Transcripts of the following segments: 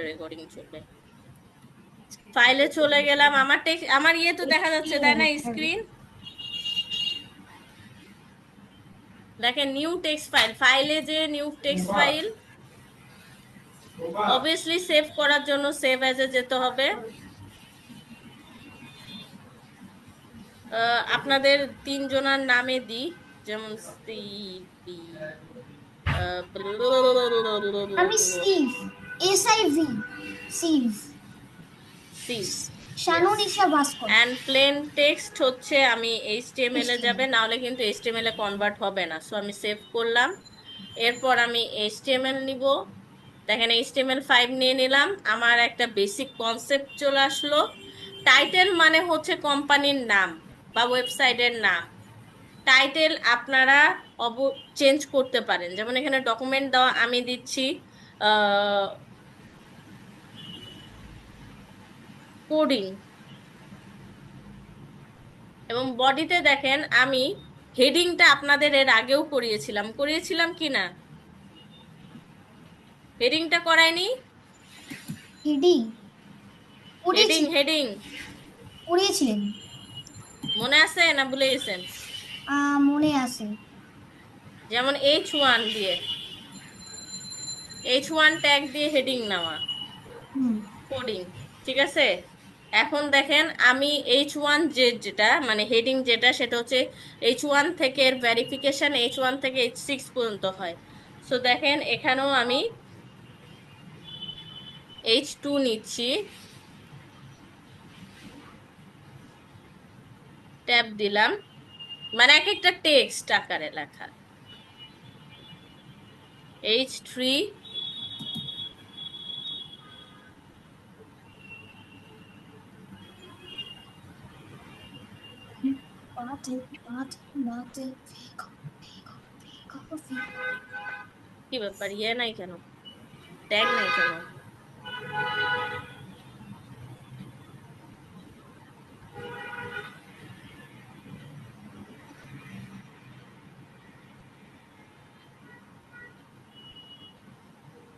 Recording চলবে। ফাইলে চলে গেলাম, আমার টেক্সট আমার ইয়ে তো দেখা যাচ্ছে তাই না স্ক্রিন? দেখেন নিউ টেক্সট ফাইল, ফাইলে যে new text file obviously save করার জন্য সেভ অ্যাজ এ যেতে হবে। আপনাদের তিনজনের নামে দিই, যেমন সিপি, আমি সিভ, SIV, সিভ, সিভ, শানুনিশা ভাস্কর। এন্ড প্লেন টেক্সট হচ্ছে আমি HTML এ যাবে, না হলে কিন্তু HTML এ কনভার্ট হবে না। সো আমি সেভ করলাম, এরপর আমি HTML নিব। দেখেন HTML5 নিয়ে নিলাম, আমার একটা বেসিক কনসেপ্ট চলে আসলো। টাইটেল মানে হচ্ছে কোম্পানির নাম বা ওয়েবসাইটের নাম। টাইটেল আপনারা চেঞ্জ করতে পারেন, যেমন এখানে ডকুমেন্ট দেওয়া, আমি দিচ্ছি কোডিং। এবং বডিতে দেখেন আমি হেডিংটা আপনাদের এর আগেও করিয়েছিলাম কি না? হেডিংটা করায়নি? হেডিং হেডিং পড়িয়েছি, হেডিং পড়িয়েছিলেন। মনে আছে না ভুলে গেছেন? মনে আছে। যেমন H1 দিয়ে, H1 ট্যাগ দিয়ে হেডিং নেওয়া, হুম। কোডিং। ঠিক আছে, এখন দেখেন আমি H1 যেটা মানে হেডিং যেটা, সেটা হচ্ছে H1 থেকে এর ভেরিফিকেশন H1 থেকে H6 পর্যন্ত হয়। সো দেখেন এখানেও আমি H2 নিচ্ছি, ট্যাব দিলাম, মানে এক একটা টেক্সট আকারে লেখা। H3, বাটে বাটে বাটে, ফিগো ফিগো ফিগো ফিগো। কি ব্যাপার, ইয়ে নাই কেন, ট্যাগ নাই কেন?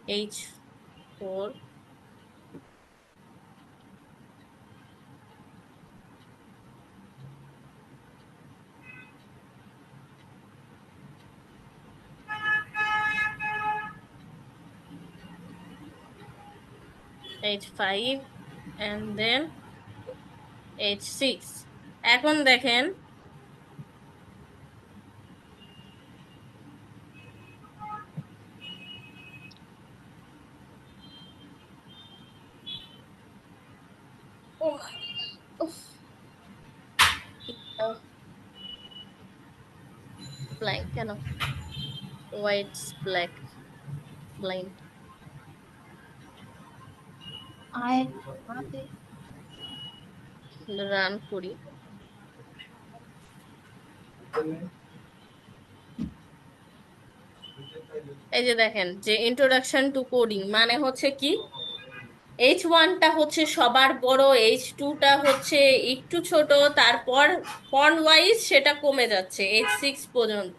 H4, H5, and then H6। এখন দেখেন ব্ল্যাঙ্ক কেন, হোয়াইট ব্ল্যাক ব্লাইন্ড। আয় বাটে। রান করি। এই যে দেখেন যে ইন্ট্রোডাকশন টু কোডিং মানে হচ্ছে কি, H1টা হচ্ছে সবার বড়, H2টা হচ্ছে একটু ছোট, তারপর ফন্ট ওয়াইজ সেটা কমে যাচ্ছে H6 পর্যন্ত।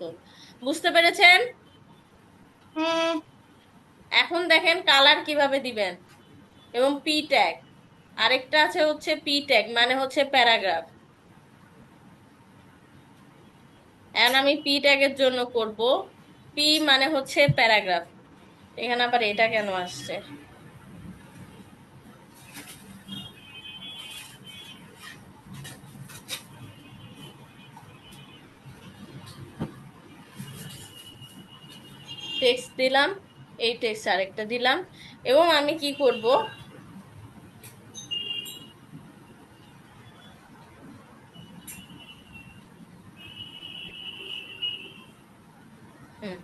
বুঝতে পেরেছেন? হ্যাঁ। এখন দেখেন কালার কিভাবে দিবেন। এবং পি ট্যাগ, আরেকটা আছে হচ্ছে পি ট্যাগ মানে হচ্ছে প্যারাগ্রাফ। এখন আমি পি ট্যাগের জন্য করব, পি মানে হচ্ছে প্যারাগ্রাফ। এখানে আবার এটা কেন আসছে? টেক্সট দিলাম, এই টেক্সট আরেকটা দিলাম। এবং আমি কি করব, হুম,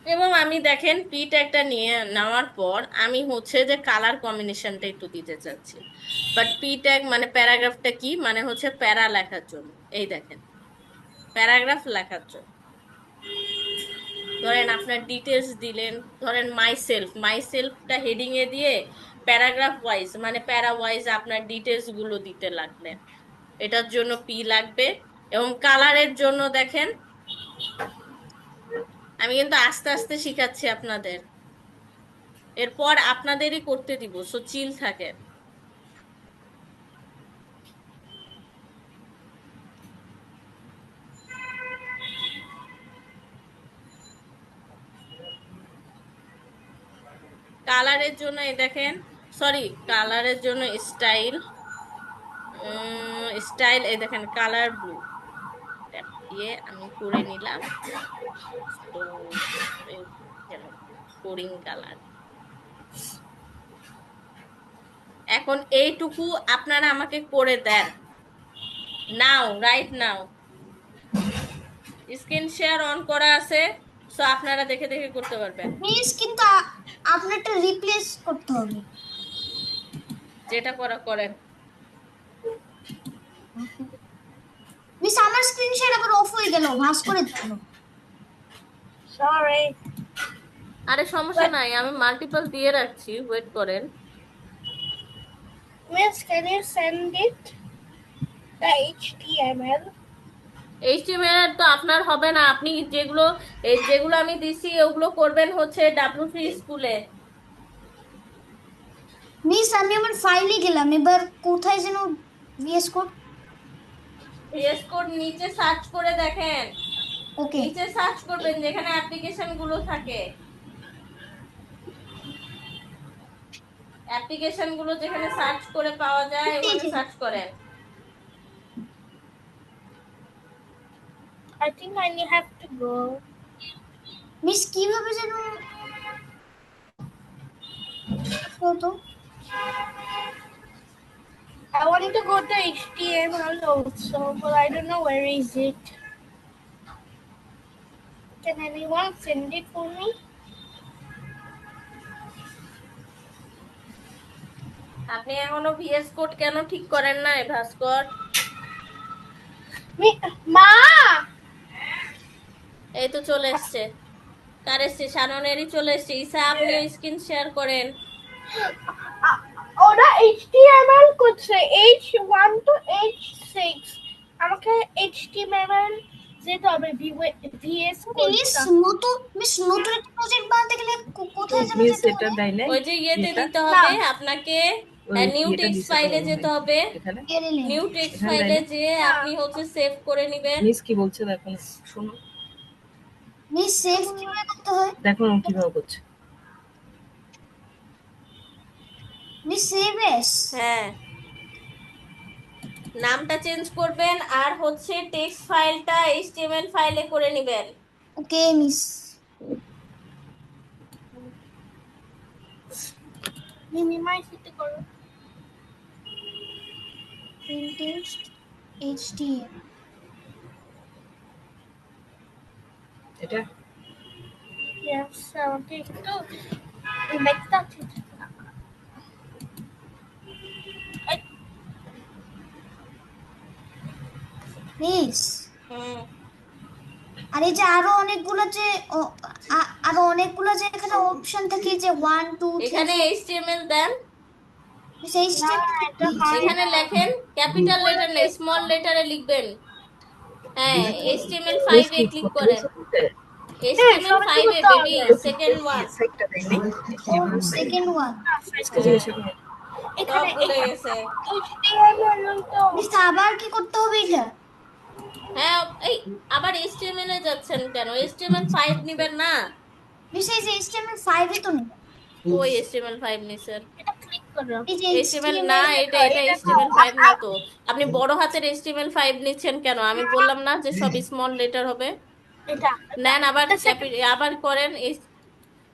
এবং আমি দেখেন পি ট্যাগটা নিয়ে নেওয়ার পর আমি হচ্ছে যে কালার কম্বিনেশনটা একটু দিতে চাচ্ছি। বাট পি ট্যাগ মানে প্যারাগ্রাফটা কি মানে হচ্ছে প্যারা লেখার জন্য। এই দেখেন প্যারাগ্রাফ লেখার জন্য ধরেন আপনার ডিটেলস দিলেন, ধরেন মাই সেলফটা হেডিং এ দিয়ে প্যারাগ্রাফ ওয়াইজ মানে প্যারা ওয়াইজ আপনার ডিটেলস গুলো দিতে লাগলেন, এটার জন্য পি লাগবে। এবং কালারের জন্য দেখেন, আমি কিন্তু আস্তে আস্তে শিখাচ্ছি আপনাদের। এরপর আপনাদেরই করতে দিব, সো চিল থাকে। কালারের জন্য এই দেখেন, সরি, কালারের জন্য স্টাইল, স্টাইল এই দেখেন কালার ব্লু দিয়ে আমি করে নিলাম। তো এই যেন করিং কালার। এখন এইটুকু আপনারা আমাকে করে দেন, now, right now. Screen share on করা আছে, সো আপনারা দেখে দেখে করতে পারবেন। মিস কিন্তু আপনারটা রিপ্লেস করতে হবে। যেটা করা করেন। মিস আমার স্ক্রিন শেয়ার আবার অফ হয়ে গেল, ভাঁজ করে দিল। Sorry. আরে সমস্যা নাই, আমি মাল্টিপল দিয়ে রাখছি, ওয়েট করেন। Miss, can you send it? The HTML? HTML তো আপনার হবে না, আপনি যেগুলো যেগুলো আমি দিছি ওগুলো করবেন হচ্ছে ডাব্লিউ3 স্কুলে। মিস আমি আমার ফাইলে গেলাম, এবার কোথায় যেন ভিএস কোড। ভিএস কোড নিচে সার্চ করে দেখেন, ওকে নিচে সার্চ করবেন যেখানে অ্যাপ্লিকেশন গুলো থাকে, অ্যাপ্লিকেশন গুলো যেখানে সার্চ করে পাওয়া যায় ওখানে সার্চ করেন। I think I have to go. Miss কিভাবে যেন তো I wanted to go to HTML also, but I don't know where is it. Can anyone send it for me? আপনি এখনো ভিএস কোড কেন ঠিক করেন না ভাস্কর? Ma! এই তো চলে এসছে, কার এসছে? শাননেরই চলে এসছে। ঈসা আপনি স্ক্রিন শেয়ার করেন। ওরা HTML করছে H1 to H6 আমাকে HTML যেতে হবে VS মিস নতুন একটা প্রজেক্ট বানাতে গেলে কোথায় যেন মিস যেতে এটা হবে? দেয় নাই ওই যে ইয়েতে এটা? দিতে হবে আপনাকে, ওই নিউ এটা টেক্সট দিছে ফাইলে তো যেতে হবে। এখানে এরেলে নিউ টেক্সট এখানে ফাইলে দেয় না? যে আপনি হচ্ছে সেভ করে নেবেন। মিস কি বলছে দেখো না, শোনো মিস সেভ কিভাবে করতে হয়? দেখো না কিভাবে করছে। মিস সেভ এস হ্যাঁ, নামটা চেঞ্জ করবেন আর হচ্ছে টেক্সট ফাইলটা এইচটিএমএল ফাইলে করে নেবেন। ওকে মিস মিনিমাইজ এটা করো টেক্সট এইচটিএম এটা Yes, আমাকে একটু দেখতে আছে মিস হুম, আর এই যে আরো অনেকগুলো যে আরো অনেকগুলো যে এখানে অপশন থাকে যে 1 2 এখানে 3 এইচটিএমএল দেন, সেই স্টেপ এখানে লেখেন ক্যাপিটাল লেটার না স্মল লেটারে লিখবেন। হ্যাঁ, HTML5 মিস এ কি ক্লিক করেন, সবাইকে HTML5 এ করতে বেবি, হবে। Second one. সাইটটা দেয় নাই সেকেন্ড ওয়ান মিসকে জিজ্ঞাসা করো। সব এখানে ভুলে গেছে। HTML তো মিস আবার কি করতে হবে এটা? হ্যাঁ, এই আবার HTML এ যাচ্ছেন কেন? HTML5 নিবেন না? মিস এই যে HTML5 এ তো নেই। ওই HTML5 নিছেন, এটা ক্লিক করো এই যে HTML না, এটা HTML5 না তো। আপনি বড় হাতের HTML5 নিচ্ছেন কেন? আমি বললাম না যে সব স্মল লেটার হবে? এটা নেন আবার আবার করেন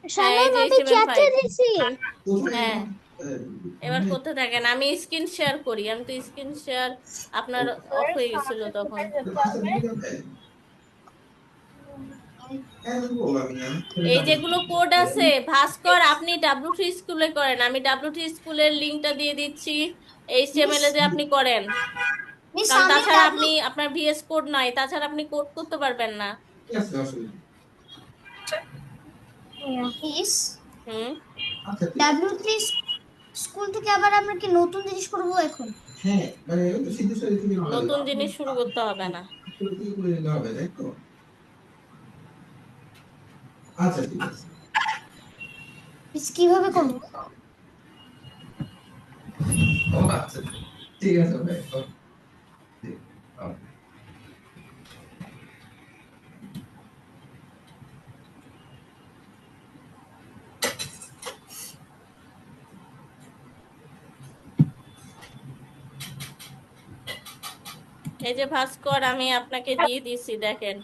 হ্যাঁ, এই যে আমি চ্যাটে HTML5। দিছি। হ্যাঁ, এবার করতে থাকেন, আমি স্ক্রিন শেয়ার করি। আমি তো স্ক্রিন শেয়ার আপনার অফ হয়ে গেছিল তখন। এই যেগুলো কোড আছে ভাস্কর, আপনি ডাব্লিউ3 স্কুলে করেন, আমি ডাব্লিউ3 স্কুলের লিংকটা দিয়ে দিচ্ছি, এইচটিএমএল এ যে আপনি করেন। মিস কারণ আমি তাছাড়া আপনি আপনার ভিএস কোড নয়, তাছাড়া আপনি কোড করতে পারবেন না। মিস হুম, W3 স্কুল থেকে আবার আমরা কি নতুন জিনিস করব এখন? হ্যাঁ মানে সিদ্ধেশ্বরী থেকে নতুন জিনিস শুরু করতে হবে না। থেকে করে নিতে হবে তাই তো? আচ্ছা ঠিক আছে মিস কিভাবে করবো? ও আচ্ছা ঠিক আছে ভাই ঠিক আছে। এই যে ভাস্কর, আমি আপনাকে দিয়ে দিছি, দেখেন।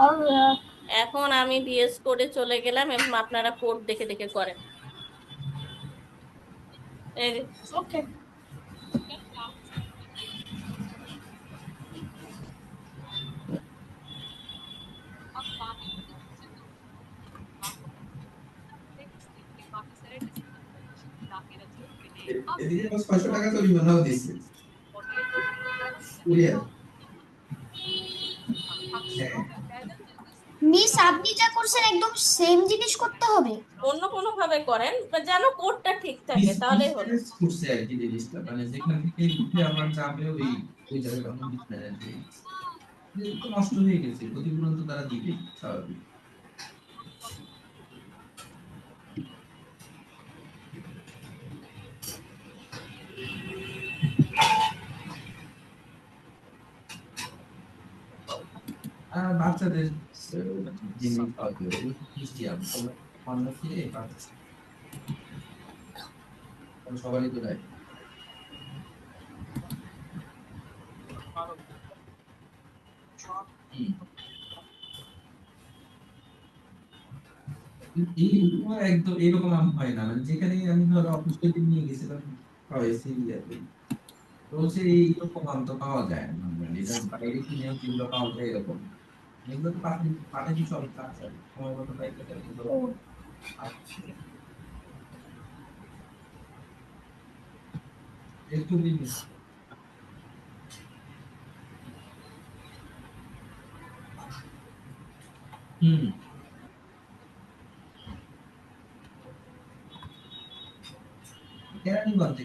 Alright. এখন আমি ভিএস কোডে চলে গেলাম এবং আপনারা কোড দেখে দেখে করেন। এই যে, Okay. এদিকে 600 টাকা তো বিমানও দিচ্ছে কুরিয়ার। হ্যাঁ মিস আপনি যা করছেন একদম সেম জিনিস করতে হবে। অন্য কোনো ভাবে করেন বা যেন কোডটা ঠিক থাকে, তাহলেই হলো। ডিসপ্লেস করছে আর কি জিনিসটা, মানে যেখান থেকে উঠে আমার যাবে ওই জায়গাটা আমার ডিসপ্লেস তো নষ্ট হয়ে গেছে, ক্ষতিপূরণ তো তারা দিবে স্বাভাবিক। আর বাচ্চাদের জিনিস হয়তো মিউজিয়াম অন্য ফিরে বাচ্চা সবারই তো দেয়। এই উপহার একদম এরকম আম হয় না, মানে যেখানে আমি ধরো অফিস থেকে নিয়ে গেছিলাম খাওয়াইছি ইয়াতে, তো সেই এইরকম আম তো পাওয়া যায় না, মানে এটা বাইরে কিনে যেগুলো পাওয়া যায় এরকম এগুলো তো পাঠাই পাঠাই সব কাঁচা সময় মতো পাইতে পারে এগুলো আচ্ছা একটু দিন। হুম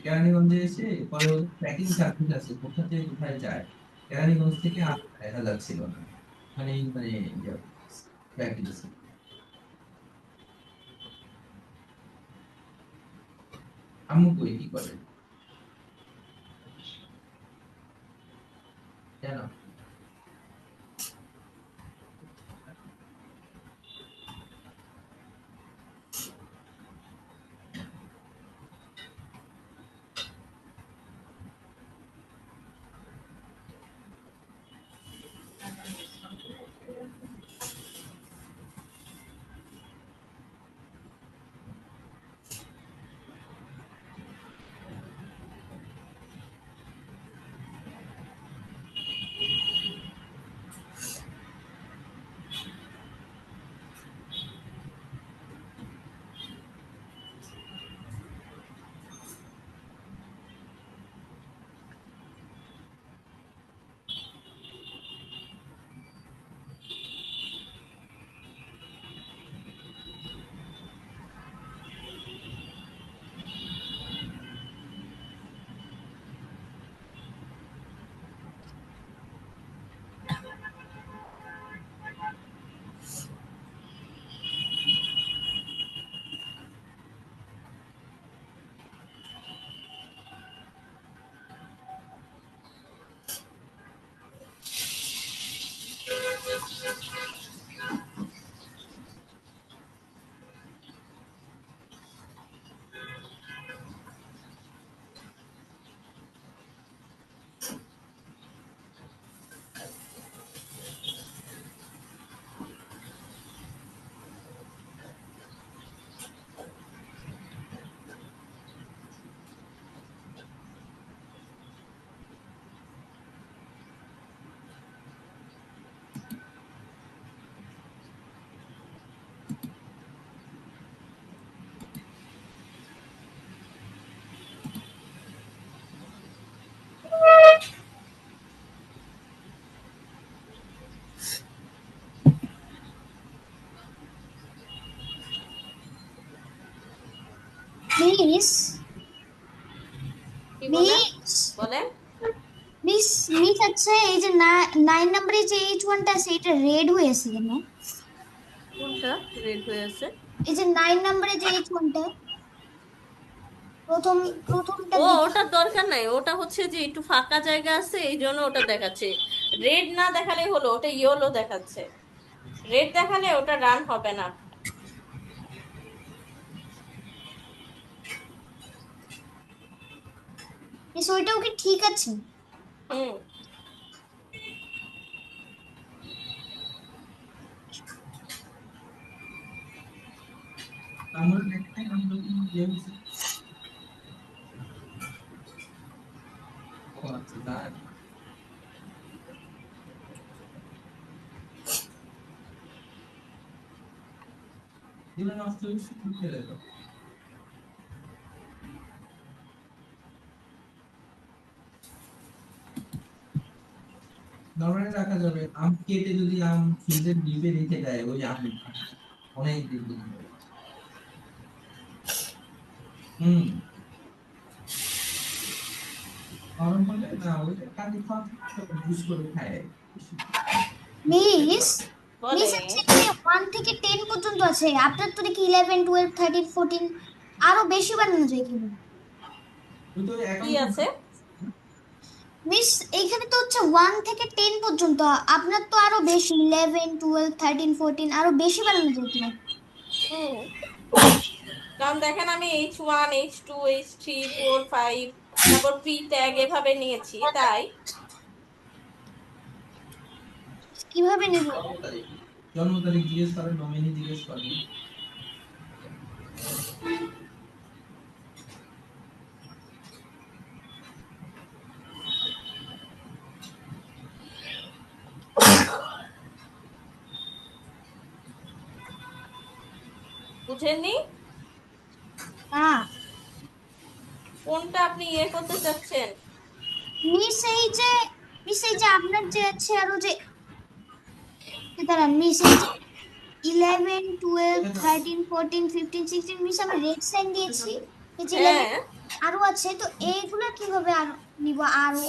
কেরানীগঞ্জে এসে পরে ট্র্যাকিং সার্ভিস আছে, কোথা থেকে কোথায় যায়, কেরানীগঞ্জ থেকে আর দেখা যাচ্ছিল না, মানে মানে ট্র্যাকিং আছে। আম্মু কই কি করে জানো? মিস কি বলেন মিস বলেন? মিস মিস আচ্ছা এই যে 9 নম্বরে যে H1টা আছে এটা রেড হয়ে আছে কেন? কোনটা রেড হয়ে আছে? এই যে 9 নম্বরে যে H1টা প্রথমটা ও দিকে ওটার দরকার নাই, ওটা হচ্ছে যে একটু ফাঁকা জায়গা আছে এই জন্য ওটা দেখাচ্ছে। রেড না দেখালেই হলো, ওটা ইয়েলো দেখাচ্ছে। রেড দেখালে ওটা রান হবে না। মিস ওইটাও কি ঠিক আছে? হুম। আমার একটা আমরা গেমস আছে তার দিলে নষ্ট হচ্ছে ফেলে দাও। নরমালি রাখা যাবে, আম কেটে যদি আম ফ্রিজের ডিপে রেখে দেয় ওই আম অনেক দিন পর্যন্ত। হুম, গরম হলে না ওইটা কাটি খাওয়া জুস করে খায়। মিস বলে মিস হচ্ছে যে 1 থেকে 10 পর্যন্ত আছে, আপনার তো দেখি 11 12 13 14 আরো বেশি বানানো যায় কিভাবে? তুই তো কি অ্যাকাউন্ট আছে? মিস এইখানে তো হচ্ছে 1 থেকে 10 পর্যন্ত, আপনার তো আরো বেশি 11 12 13 14 আরো বেশি বানানো যায় কিভাবে? হুম, কারণ দেখেন আমি H1 H2 H3 4 5 তারপর প্রি ট্যাগ এভাবে নিয়েছি তাই। কিভাবে নিব? জন্ম তারিখ জিজ্ঞেস করেন, নমিনি জিজ্ঞেস করেন। বুঝেননি হ্যাঁ কোনটা আপনি ইয়ে করতে চাচ্ছেন? মিস এই যে মিস এই যে আপনার যে আছে আরো যে দাঁড়ান মিস এই যে 11 12 13 14 15 16 মিস আমি রেড সাইন দিয়েছি, এই যে 11 হ্যাঁ, আরো আছে, তো এইগুলা কিভাবে আর নিব আরো?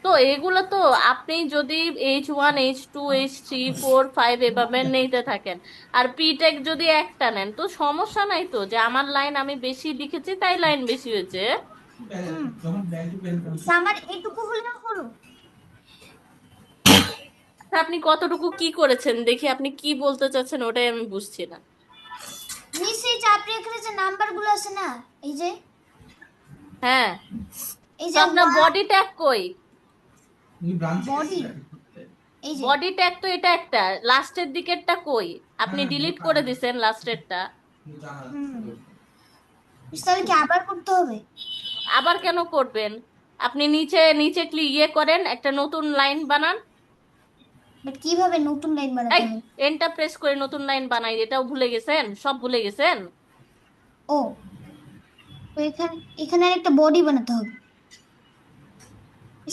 তো এগুলো তো আপনি যদি H1 H2 H3 4 5 এভাবে নিতে থাকেন আর পি ট্যাগ যদি একটা নেন তো সমস্যা নাই তো, যে আমার লাইন আমি বেশি লিখেছি তাই লাইন বেশি হয়েছে। হুম যখন ব্যাংক টু ব্যাংক আমার এটুকু হলে হলো। তা আপনি কতটুকু কি করেছেন দেখি, আপনি কি বলতে চাচ্ছেন ওটাই আমি বুঝছি না। মিস এই যে আপনি এখানে যে নাম্বার গুলো আছে না, এই যে হ্যাঁ, এই তো যে আপনার বডি ট্যাগ কই? ব্রাঞ্চে বডি এই যে বডি ট্যাগ তো এটা একটা, লাস্টের দিকেরটা কই? আপনি ডিলিট করে দিছেন লাস্টেরটা। হুম মিস তাহলে কি আবার করতে হবে? আবার কেন করবেন? আপনি নিচে নিচে ইয়ে করেন, একটা নতুন লাইন বানান। বাট কিভাবে নতুন লাইন বানাতে এই হবে? এন্টার প্রেস করে নতুন লাইন বানাই, এটাও ভুলে গেছেন? সব ভুলে গেছেন? ও তো এখানে এখানে আর একটা বডি বানাতে হবে,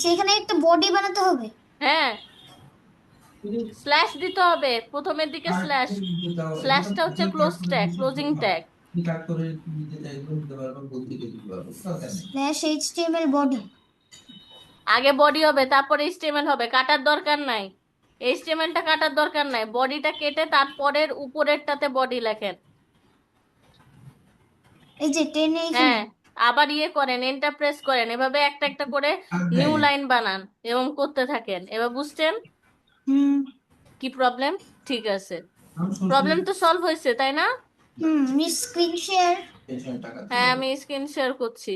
সেখানে একটা বডি বানাতে হবে। হ্যাঁ, স্ল্যাশ দিতে হবে প্রথমের দিকে স্ল্যাশ। স্ল্যাশটা হচ্ছে ক্লোজ ট্যাগ, ক্লোজিং ট্যাগ। কাট করে নিতে চাইলেও নিতে পারবো, বলতে দিতে পারবো, দরকার নেই। Slash HTML body. আগে বডি হবে তারপরে এইচটিএমএল হবে, কাটার দরকার নাই। এইচটিএমএলটা কাটার দরকার নাই, বডিটা কেটে তারপরের উপরেরটাতে বডি লেখেন। এই যে টেনে এখানে। হ্যাঁ, আবার ইয়ে করেন, এন্টার প্রেস করেন, এভাবে একটা একটা করে আর নিউ দেয় লাইন বানান এবং করতে থাকেন। এবার বুঝছেন হুম কি প্রবলেম? ঠিক আছে, আমি প্রবলেম তো সলভ হয়েছে তাই না? Miss screen share. পেনশন টাকা হ্যাঁ, তুলে আমি স্ক্রিন শেয়ার করছি।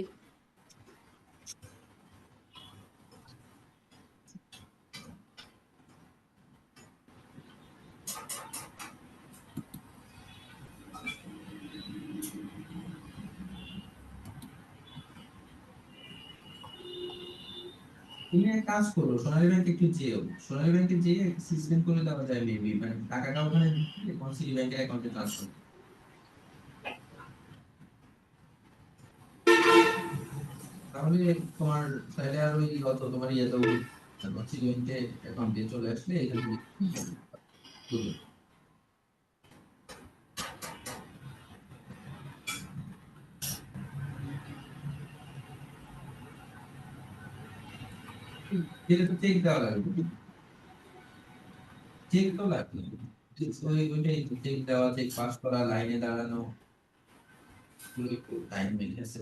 তুমি এক কাজ করো, সোনালী ব্যাংকে একটু যেও, সোনালী ব্যাংকে যেয়ে সিস্টেম করে দেওয়া যায় মেবি, মানে টাকাটা ওখানে দিলে সিটি ব্যাংকের অ্যাকাউন্টে ট্রান্সফার। তাহলে তোমার তাহলে আর ওই অত তোমার ইয়েতেও সিটি ব্যাংকে অ্যাকাউন্টে চলে আসলে এখান থেকে বুঝলো। যেটা তো চেক দেওয়া লাগবে, চেক তো লাগবে। ওইটাই চেক দেওয়া, চেক পাস করা, লাইনে দাঁড়ানো, এগুলো একটু টাইম লেগেছে।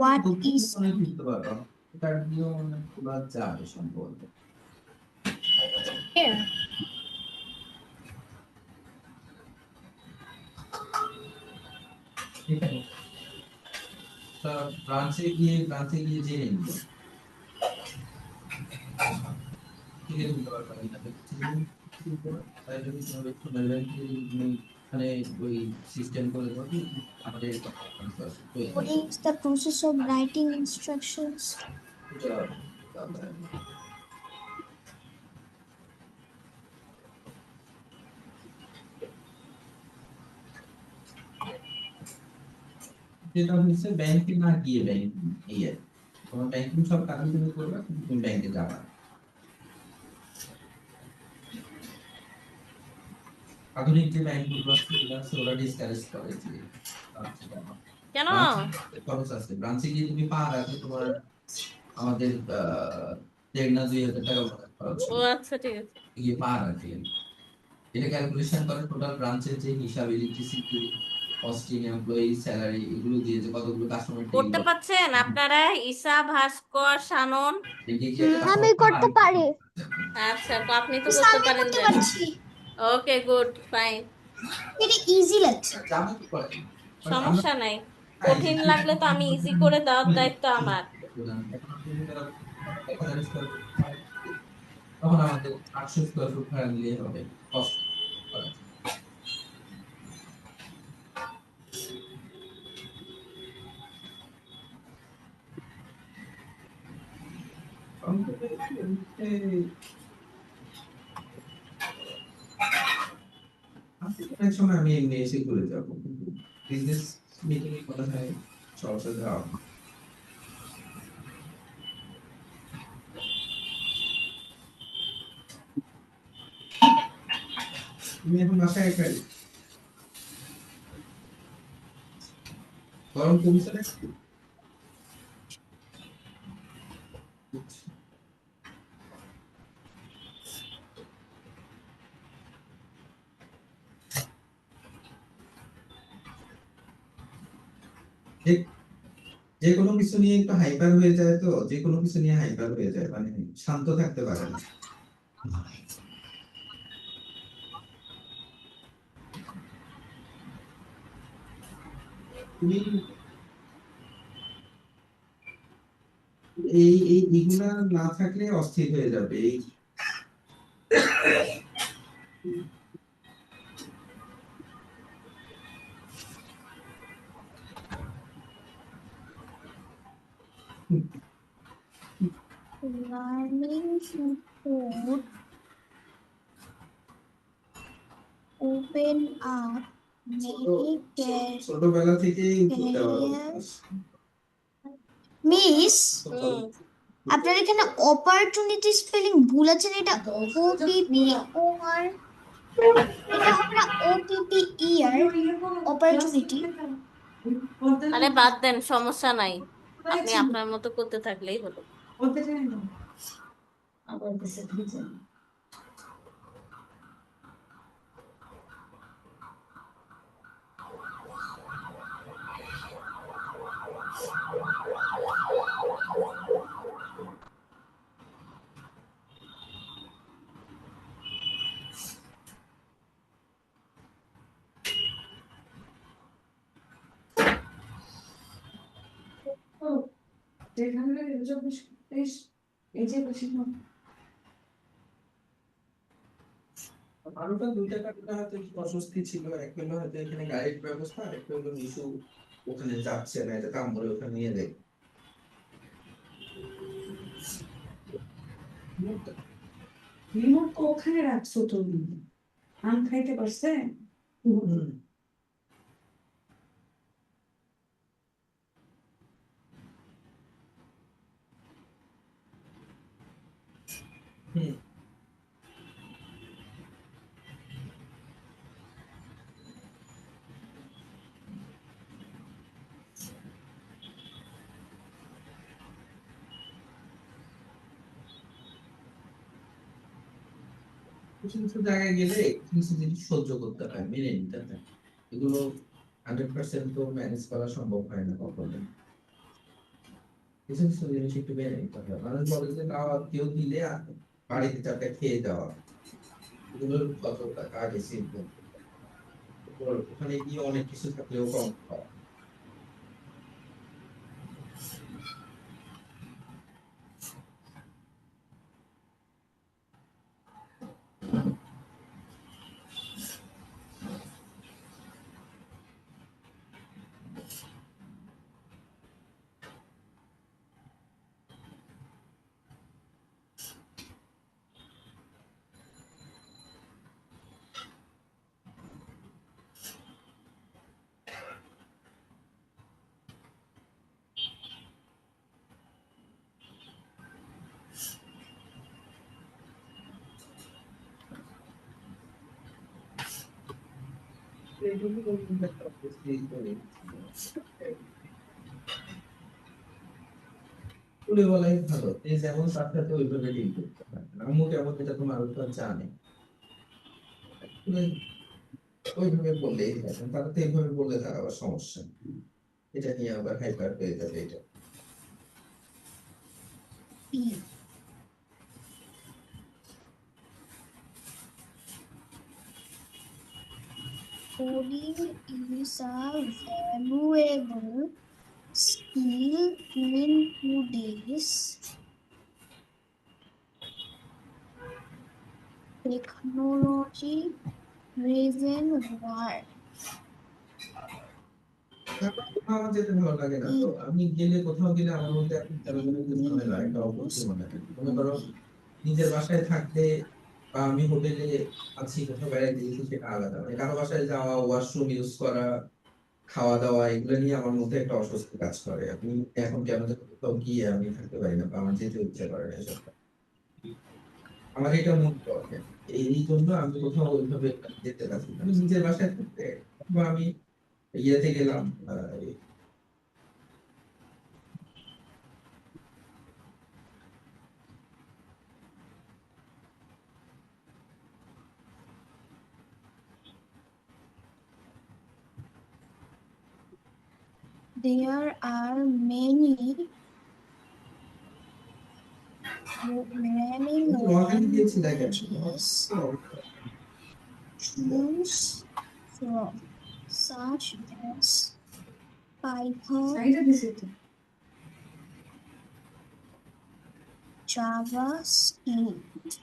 What is ফিরতে পারো, এটা দিয়েও মানে খোলা যাবে সম্ভবত। Yeah. ঠিক আছে, ব্রাঞ্চে গিয়ে জেনে নিবে, ঠিক আছে, নিতে পারবে কিনা দেখছি। তাই যদি তোমার একটু নেবেন, যদি তুমি মানে ওই সিস্টেম করে দাও কি আমাদের coding is the process of writing instructions? যেটা হচ্ছে ব্যাংকে না গিয়ে ব্যাংকিং, এই আর কি। তোমার ব্যাংকিং সব কাজ তুমি করবে, কিন্তু তুমি ব্যাংকে যাবা না। আধুনিক যে ব্যাংকগুলো আছে ওগুলো আছে, ওরা ডিসকারেজ করে যে ব্রাঞ্চে যাওয়া। কেন? ব্রাঞ্চে খরচ আছে, ব্রাঞ্চে গিয়ে তুমি পার আছে তোমার আমাদের 1,500 না 2,000 টাকা মতো খরচ ও হবে আচ্ছা, ঠিক আছে। গিয়ে পার আছে। এটা ক্যালকুলেশন করে টোটাল ব্রাঞ্চের যে হিসাব, ইলেকট্রিসিটি, কস্টিং, এমপ্লয়ি স্যালারি, এগুলো দিয়ে যে কতগুলো কাস্টমার ডিল করতে করে, পাচ্ছেন আপনারা? ঈসা, ভাস্কর, শানন? দেখে কি একটা আমি কাস্টমার করতে পারি। আচ্ছা, তো আপনি তো Miss, করতে আমি পারেন করতে দেন। পারছি। ওকে, গুড, ফাইন। এটা ইজি লাগছে। যাবো তো করে, বাট আমরা সমস্যা নাই। চাই যে কঠিন লাগলে তো আমি ইজি করে দেওয়ার দায়িত্ব আমার। এখন আপনি তারা 1,000 স্কোয়ার ফুট, তখন আমাদের 800 স্কোয়ার ফুট ভাড়া নিলেই হবে কষ্ট করা। অন্তত অনেক সময় আমি এমনি এসে করে যাবো, কিন্তু বিজনেস মিটিং এর কথা হয় সরাসরি যাওয়া হয় না। তুমি এখন বাসায় একাই, গরম কমছে না একটু? যে যে কোনো কিছু নিয়ে একটু হাইপার হয়ে যায়, তো যে কোনো কিছু নিয়ে হাইপার হয়ে যায়, মানে শান্ত থাকতে পারে না। তুমি এই এগুলা না থাকলে অস্থির হয়ে যাবে। এই Learning to code open up many ছোটবেলা থেকেই দেওয়া careers. মিস, হুম। আপনার এখানে অপরচুনিটি স্পেলিং ভুল আছে না, এটা ওপিপি ওআর, এটা হবে না ওপিপি ইয়ার, অপরচুনিটি। আরে বাদ দেন, সমস্যা নাই। আপনি আপনার মতো করতে থাকলেই হলো। আরোটা দুইটা কারণে হয়তো একটু অস্বস্তি ছিল, এক হলো হয়তো এখানে গাইড ব্যবস্থা, আর একটা হলো ইস্যু ওখানে যাচ্ছে না, এটা কামড়ে ওখানে নিয়ে দেয়। রিমোট তো ওখানে রাখছো তুমি, আম খাইতে পারছে? হুম। হুম। কিছু কিছু জায়গায় গেলে কিছু কিছু জিনিস সহ্য করতে হয়, মেনে নিতে হয়। এগুলো 100% তো ম্যানেজ করা সম্ভব হয় না কখনো। কিছু কিছু জিনিস একটু মেনে নিতে হয়। মানুষ বলে যে দাওয়াত কেউ দিলে বাড়িতে চাপে খেয়ে যাওয়া, এগুলোর কতটা আগে চিন্তা। ওখানে গিয়ে অনেক কিছু থাকলেও কম খাওয়া। এইগুলো কিন্তু একটা অভ্যেসই করে দিচ্ছে। তুলে বলাই ভালো, যে যেমন তার সাথে ওইভাবে ডিল করতে হয়। আম্মু কেমন এটা তো মানুষ তো আর জানে। তুলে ওইভাবে বললেই হয়, তারা তো এইভাবে বললে তার আবার সমস্যা, এটা নিয়ে আবার হাইপার হয়ে যাবে এটা। Coding is a valuable skill in today's technology-driven world. তারপর কোথাও আমার যেতে ভালো লাগে না তো, আমি গেলে কোথাও গেলে আমার মধ্যে এখন কেন যেন একটু ঝামেলা, একটা অপরিচিত মনে হয়। মনে করো নিজের বাসায় থাকলে বা আমি হোটেলে আছি, কোথাও বেড়াইতে গেছি, সেটা আলাদা। মানে কারো বাসায় যাওয়া, ওয়াশরুম ইউজ করা, খাওয়া দাওয়া, এগুলো নিয়ে আমার মধ্যে একটা অস্বস্তি কাজ করে। আমি এখন কেন যেন কোথাও গিয়ে আমি থাকতে পারি না, বা আমার যেতে ইচ্ছে করে না এসব। আমার এটা মন করে, এই জন্য আমি কোথাও ওইভাবে যেতে পারছি না। আমি নিজের বাসায় থাকতে বা আমি ইয়েতে গেলাম, There are many programming Noakhali গিয়েছি দেখেন, languages choose from, such as Python, সাইডে দিছে তো। JavaScript.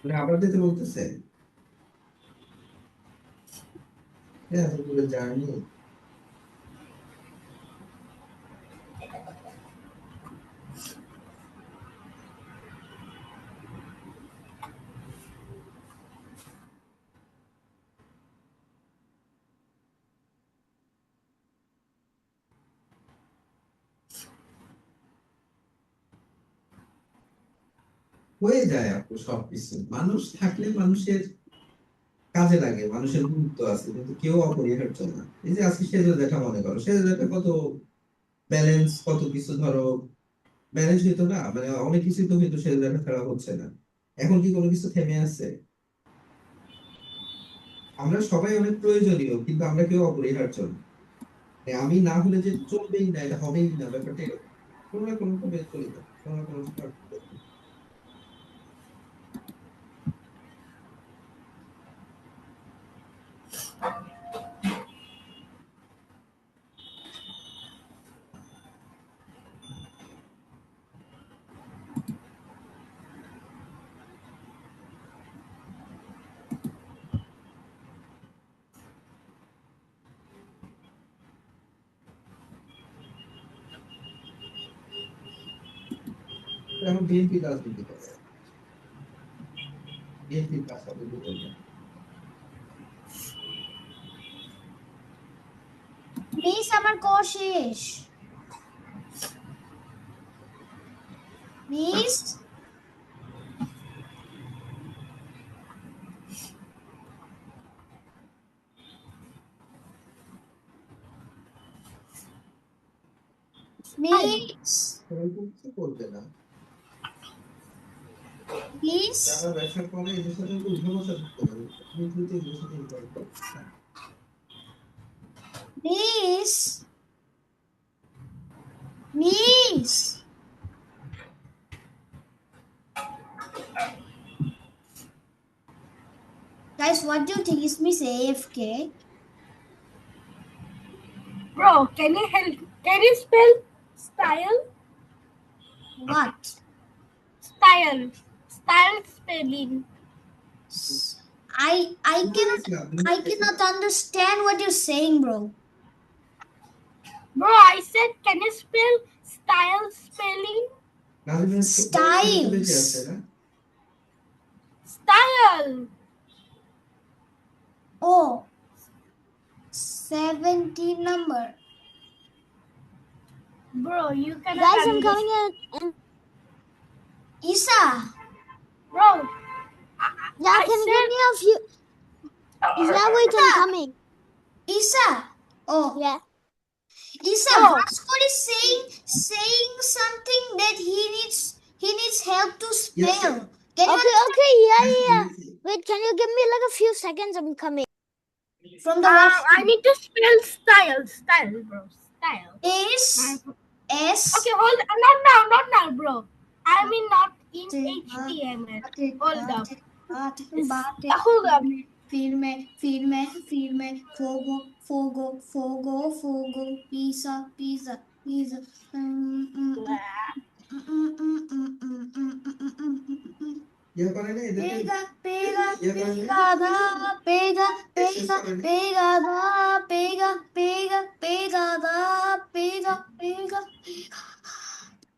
মানে আবার যেতে বলতেছে। হ্যাঁ, এতগুলো জার্নি। হয়ে যায় আপু সবকিছু, মানুষ থাকলে মানুষের কাজে লাগে, মানুষের গুরুত্ব আছে, কিন্তু কেউ অপরিহার্য না। এই যে আজকে সেজো দেখা, মনে করো সেজো দেখা কত ব্যালেন্স, কত কিছু ধরো ম্যানেজ হইতো না, মানে অনেক কিছু তো কিন্তু সেজো দেখা ছাড়া হচ্ছে না। এখন কি কোনো কিছু থেমে আছে? আমরা সবাই অনেক প্রয়োজনীয়, কিন্তু আমরা কেউ অপরিহার্য না। আমি না হলে যে চলবেই না, এটা হবেই না, ব্যাপারটা এরকম। কোনো না কোনো ভাবে চলে যাবে, কোনো না কোনো ভাবে চলবে। এখন বিএনপি রাজনীতি করে, বিএনপির কাজ হবে করবে। মিস আমার কোর্স শেষ। মিস মিস সবাই তো কিছু করবে না, মিস যারা ব্যবসা করে এদের সাথে তো উঠে বসা করতে পারে, কিন্তু এদের সাথে interact করতে পারে না। Miss miss guys, what do you think? Is Miss AFK? Bro, can you help? Can you spell style? What? Style. Style spelling. I cannot understand what you're saying, bro. Bro, I said, can you spell style spelling? নাজিমের Styles. বেঁচে আছে না? Style. Oh, 17 number. Bro, you cannot Guys, I'm understand. coming in. Isa, Bro, Yeah, I can you said- give me a few? Yeah, wait, I'm coming. Isa. Oh, Yeah. Isa, Oh. Vasco is saying something that he needs help to Yes, spell. sir. Can you Okay, yeah. Wait, can you give me like a few seconds? I'm coming. from the what? I need to spell style. Style, bro. Style. S S Okay, hold. Not now, bro. I mean, not in HTML. Hold up. Hold up. firme, fogo, pizza. ইয়ে করে না এদেরকে, Pega, ইয়ে করে না? pega.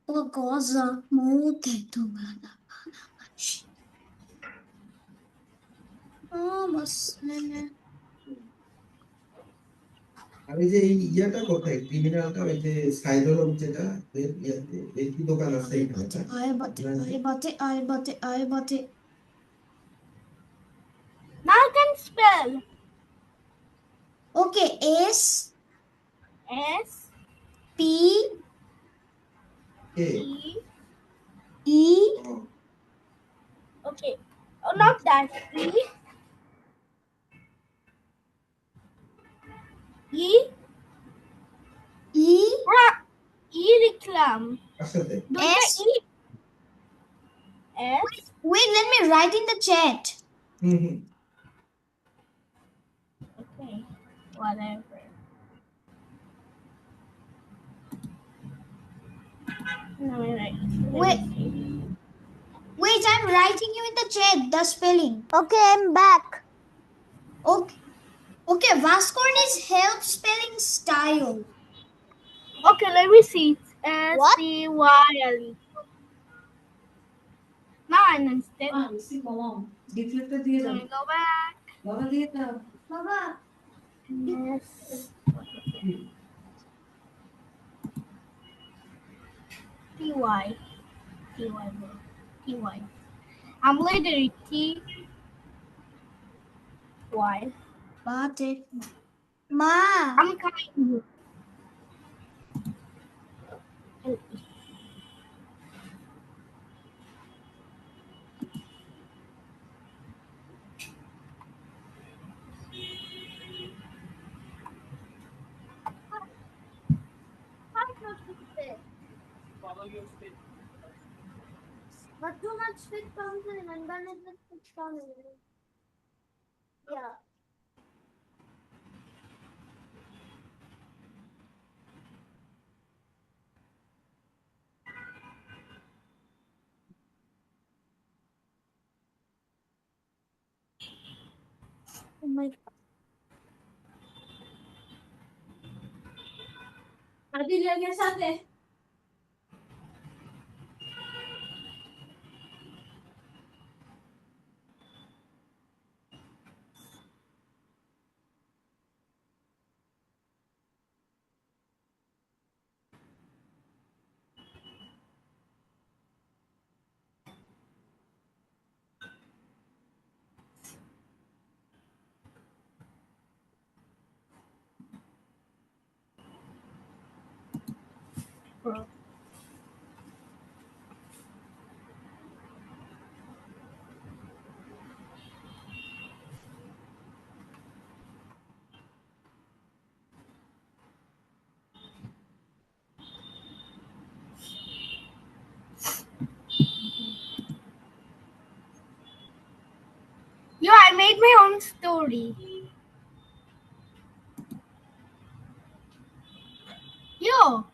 Uma cosa molto domanda. আমি যে এই ইয়াটা কোথায়, ক্রিমিনালটা, ওই যে সাইদুল যেটা একটি দোকান আছে এখানে, I bate. Now I can spell. Okay, S S P K E O, Okay. Oh, not that. E. Bro, E reclam. কার সাথে? S. E. S. Wait, let me write in the chat. Hmm Okay. Whatever. No, right. Wait, I'm writing you in the chat the spelling. Okay, I'm back. Okay, Vasco needs help spelling style. Okay, let me see. What? SCYLE. Now I understand. ডিফ্লেক্টর দিয়ে Let দাও, me go back. বাবা দিয়ে দাও। Baba, Yes. TY. TY, bro. TY. I'm literally TY. bate. Ma. I'm coming. But too much fit comes in and then it comes in. Yeah. Oh my আদি লেগে সাথে Yo, I made my own story. Yo,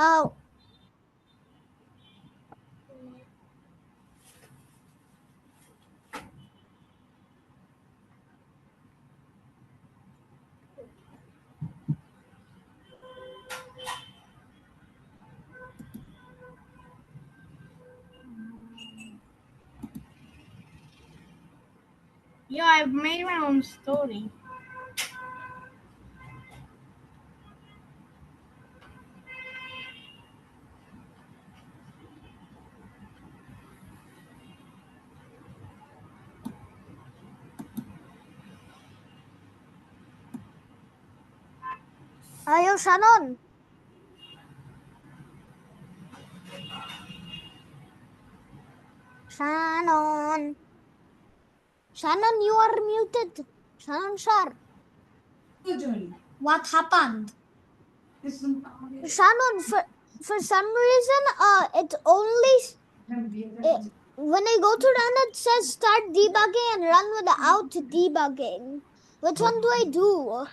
Oh. I've made my own story. Ayo, Shannon. Shannon. Shannon, you are muted. Shannon Sharp. What happened? Shannon, for some reason, it only when I go to run, it says start debugging and run without debugging. Which one do I do?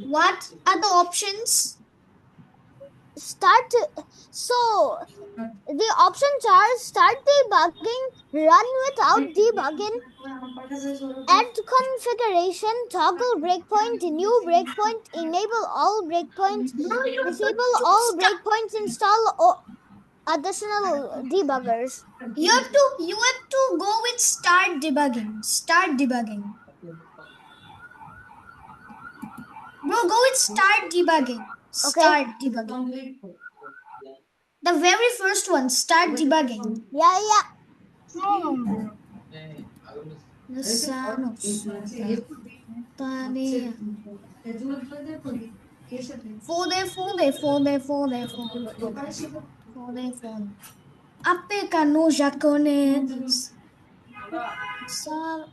What are the options? So the options are start debugging, run without debugging, add configuration, toggle breakpoint, new breakpoint, enable all breakpoints, disable all breakpoints, install additional debuggers. You have to go with start debugging. Start debugging. Bro, go with start debugging. Start debugging. The very first one, start debugging. Yeah. The sound of Tania. Fode. Ape kanu jakone. Sa.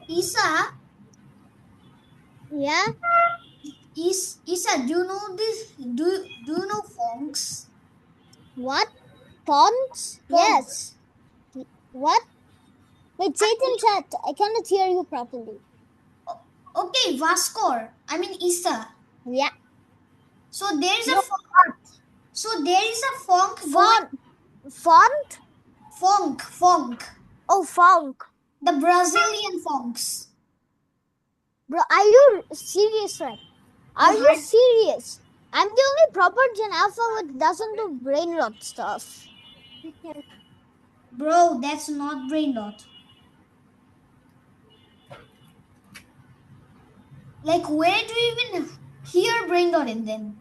Isa? Yeah? Isa, do you know this? Do you know fonts? What? Fonts? Yes. What? Wait, say it in chat. I cannot hear you properly. Okay, Vascor. I mean Isa. Yeah. So there is a font. So there is a font. Font? Funk. Oh, funk. The Brazilian fonts. Bro, are you serious, right? Are you serious? I'm the only proper Gen Alpha which doesn't do brain rot stuff. Bro, that's not brain rot. Like, where do you even hear brain rot in them?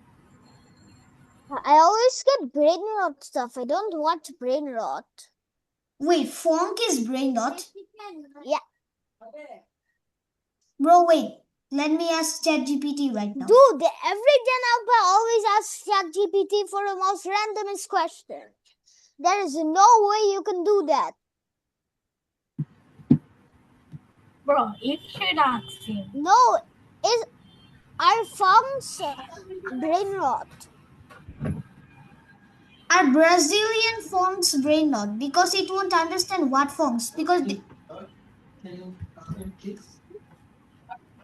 I always get brain rot stuff. I don't want brain rot. Wait, funk is brain rot? Yeah. Bro, wait. Let me ask ChatGPT right now. Dude, every developer always asks ChatGPT for the most randomest question. There is no way you can do that. Bro, you should ask him. No, are fonts brain rot? Are Brazilian fonts brain rot? Because it won't understand what fonts. Because Can you count it, please?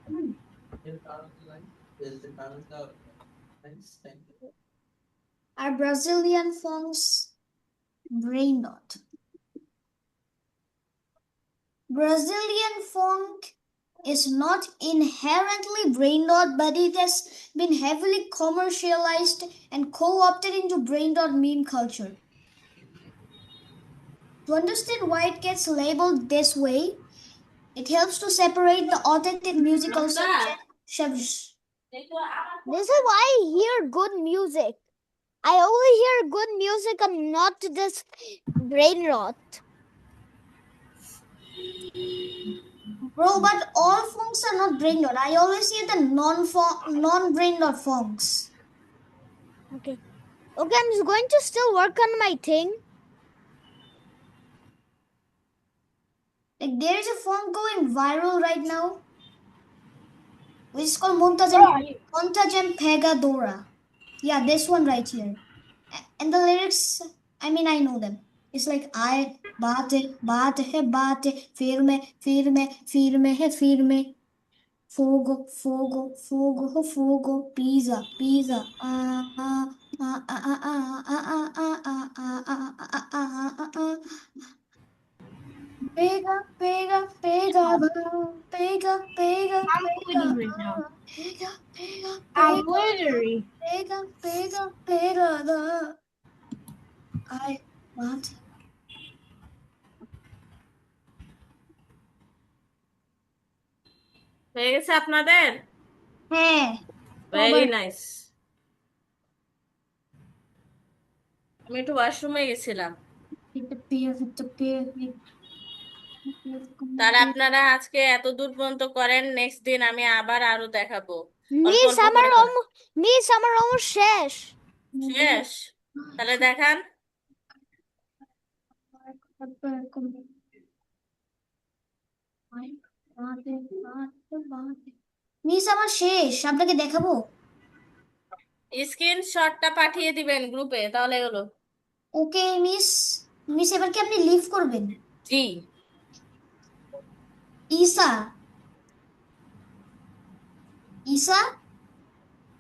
Can you count the line? Is the count the lines? Thank you. are Brazilian fonts brain rot? Brazilian funk is not inherently brain rot, but it has been heavily commercialized and co-opted into brain rot meme culture. To understand why it gets labeled this way, it helps to separate the authentic musical subjects. This is why I hear good music. I only hear good music and not this brain rot. Bro, but all funks are not brain rot. I always hear the non-brain rot funks. Okay, I'm just going to still work on my thing. Like there is a funk going viral right now, which is called Bro, Montajem Pegadora. Yeah, this one right here. And the lyrics, I mean, I know them. It's like I bate, firme, firme, firme, hai firme. Fogo, fogo, fogo, ho fogo, pizza, pizza. Pega, pega, pega, pega, pega, I'm quitting right now. pega, pega, I'm pega, literally. pega, pega, pega, I want. হয়ে গেছে আপনাদের? হ্যাঁ very nice. আমি একটু ওয়াশরুমে গেছিলাম। তাহলে আপনারা আজকে এত দূর পর্যন্ত করেন, নেক্সট দিন আমি আবার আরো দেখাবো। অল্প মিস অল্প আমার করে করেন। almost শেষ। শেষ? তাহলে দেখান। মিস আমার শেষ, আপনাকে দেখাবো? স্ক্রিনশটটা পাঠিয়ে দিবেন গ্রুপে, তাহলে হলো। ওকে মিস। মিস এবার কি আপনি লিভ করবেন? জি। ঈশা, ঈশা